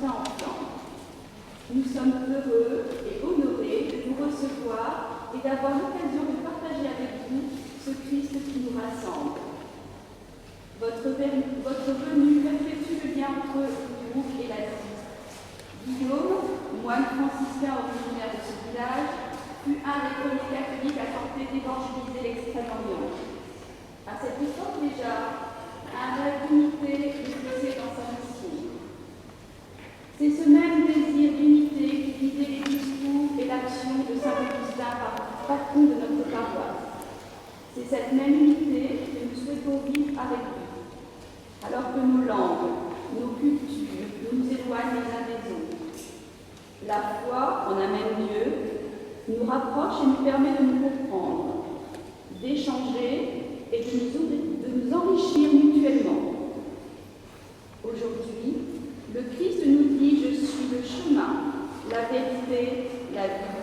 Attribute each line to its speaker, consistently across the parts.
Speaker 1: franciscains en Flandre. Nous sommes heureux et honorés de vous recevoir et d'avoir l'occasion de partager avec vous ce Christ qui nous rassemble. Votre venue perpétue le lien entre le groupe et l'Asie. Guillaume, moine franciscain originaire de ce village, fut un des premiers catholiques à tenter d'évangéliser l'Extrême-Orient. À cette époque déjà, un rêve d'unité réfléchissait dans sa mission. C'est ce même désir d'unité qui guidait les discours et l'action de Saint Augustin, patron de notre paroisse. C'est cette même unité que nous souhaitons vivre avec vous, alors que nos langues, nos cultures nous éloignent les uns des autres. La foi, en amène Dieu, nous rapproche et nous permet de nous comprendre, d'échanger et de nous enrichir mutuellement. Aujourd'hui, le Christ nous dit « Je suis le chemin, la vérité, la vie ».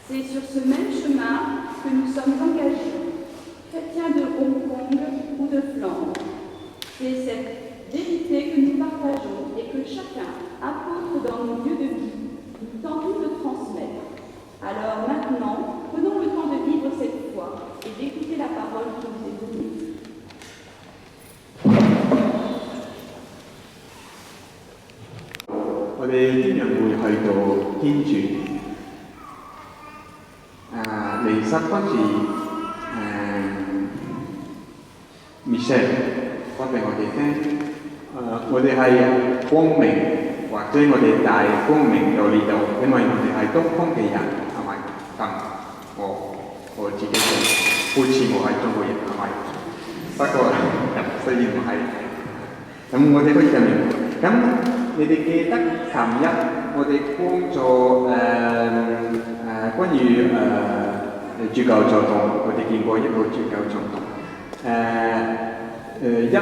Speaker 1: C'est sur ce même chemin que nous sommes engagés, chrétiens de Hong Kong ou de Flandre. C'est cette vérité que nous partageons et que chacun, apôtre dans nos lieux de vie, nous tentons de transmettre. Alors maintenant, prenons le temps de vivre cette foi et d'écouter la parole qui nous est donnée.
Speaker 2: 我哋啲人會去到天主離室嗰時Michelle 講俾我哋聽，我哋係光明或者我哋帶光明到呢度，因為我哋係東方嘅人，係咪？咁我自己講，好似我係中國人，係咪？不過雖然唔係，咁我哋可以咁樣咁。你哋記得琴日我哋講咗關於主教座堂，我哋見過一個主教座堂，一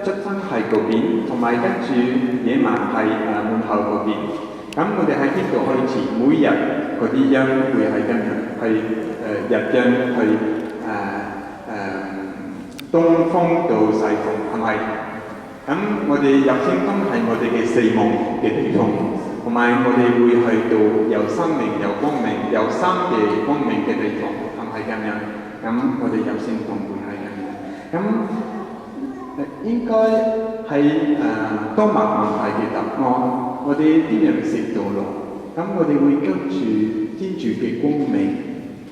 Speaker 2: 出生係嗰邊，同埋跟住野蠻係門口嗰邊。咁我哋喺邊度開始？每日嗰啲音會係咁樣，係日音去東方到西方，係咪？咁我哋入聖東係我哋嘅四望嘅地方，同埋我哋會去到有生命、有光明、有三嘅光明嘅地方，係咪咁樣？咁我哋入聖東會係咁樣。咁應該係多問問題嘅答案，我哋啲人識到咯。咁我哋會跟住天主嘅光明，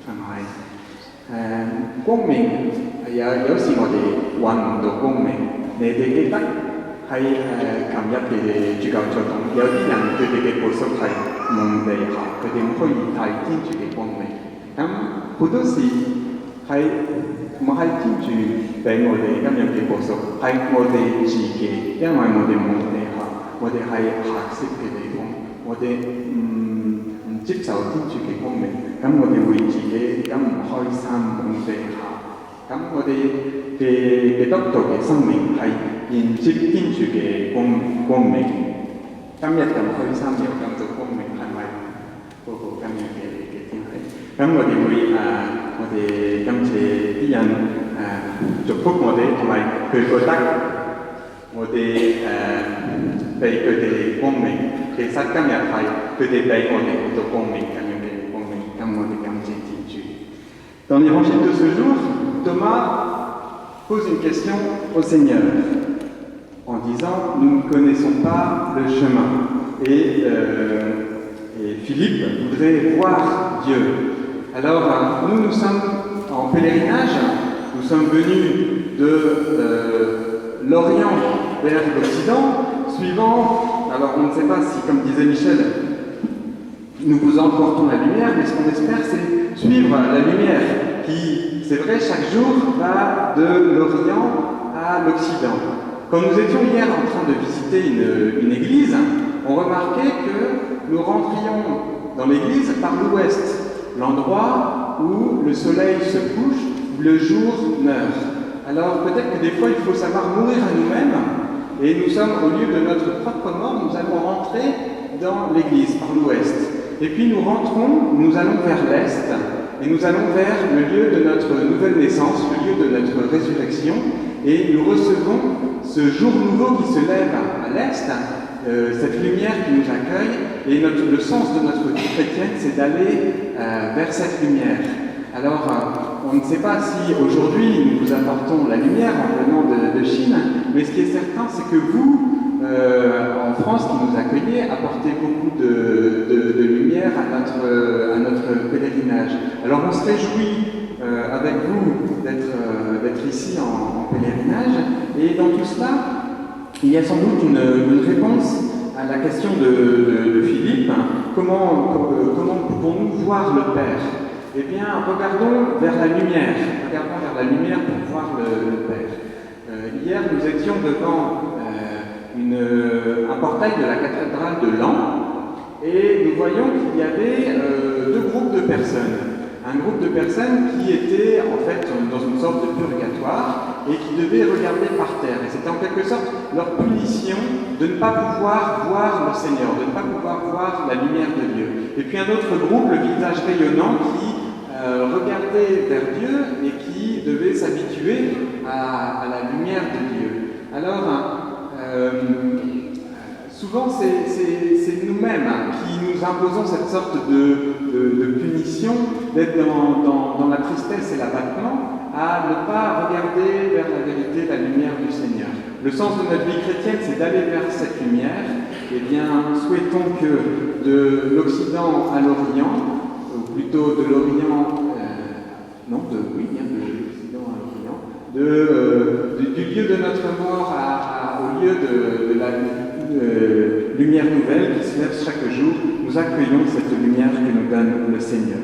Speaker 2: 係咪？光明係有時我哋揾唔到光明。你哋記得喺琴日嘅主教座堂，有啲人佢哋嘅步數係蒙地下，佢哋唔可以睇天主嘅光明。咁好多時係唔係天主俾我哋咁樣嘅步數，係我哋自己，因為我哋蒙地下，我哋係黑色嘅地方，我哋唔接受天主嘅光明，咁我哋會自己咁唔開心蒙地下。咁我哋嘅基督徒嘅生命係迎接天主嘅光明。今日咁開心又咁多光明，係咪？嗰個今日嘅天氣。咁我哋會我哋今次啲人祝福我哋，同埋佢覺得我哋俾佢哋光明。其實今日係佢哋俾我哋好多光明，咁樣嘅光明。咁我哋感謝天主。
Speaker 3: Dans l'évangile de ce jour, Thomas pose une question au Seigneur en disant « Nous ne connaissons pas le chemin ». Et Philippe voudrait voir Dieu. Alors, nous sommes en pèlerinage, nous sommes venus de l'Orient vers l'Occident, suivant, alors on ne sait pas si, comme disait Michel, nous vous emportons la lumière, mais ce qu'on espère, c'est suivre la lumière qui, c'est vrai, chaque jour va de l'Orient à l'Occident. Quand nous étions hier en train de visiter une église, on remarquait que nous rentrions dans l'église par l'ouest, l'endroit où le soleil se couche, où le jour meurt. Alors peut-être que des fois il faut savoir mourir à nous-mêmes, et nous sommes au lieu de notre propre mort, nous allons rentrer dans l'église par l'ouest. Et puis nous rentrons, nous allons vers l'est, et nous allons vers le lieu de notre nouvelle naissance, le lieu de notre résurrection, et nous recevons ce jour nouveau qui se lève à l'est, cette lumière qui nous accueille, et le sens de notre vie chrétienne, c'est d'aller vers cette lumière. Alors, on ne sait pas si aujourd'hui nous vous apportons la lumière en venant de Chine, mais ce qui est certain, c'est que vous, en France, qui nous accueillez, apportez beaucoup de lumière à notre pèlerinage. Alors, on se réjouit avec vous d'être ici en pèlerinage, et dans tout cela, il y a sans doute une réponse à la question de Philippe. Comment pouvons-nous voir le Père? Eh bien, regardons vers la lumière. Regardons vers la lumière pour voir le Père. Hier, nous étions devant un portail de la cathédrale de Laon, et nous voyons qu'il y avait deux groupes de personnes. Un groupe de personnes qui étaient en fait dans une sorte de purgatoire et qui devaient regarder par terre. Et c'était en quelque sorte leur punition de ne pas pouvoir voir le Seigneur, de ne pas pouvoir voir la lumière de Dieu. Et puis un autre groupe, le visage rayonnant, qui regardait vers Dieu et qui devait s'habituer à la lumière de Dieu. Alors, souvent c'est nous-mêmes qui nous imposons cette sorte de punition, d'être dans la tristesse et l'abattement, à ne pas regarder vers la vérité, la lumière du Seigneur. Le sens de notre vie chrétienne, c'est d'aller vers cette lumière. Eh bien, souhaitons que de l'Occident à l'Orient, ou plutôt de l'Orient, de l'Occident à l'Orient, du lieu de notre mort au lieu de la lumière nouvelle qui se lève chaque jour, nous accueillons cette lumière que nous donne le Seigneur.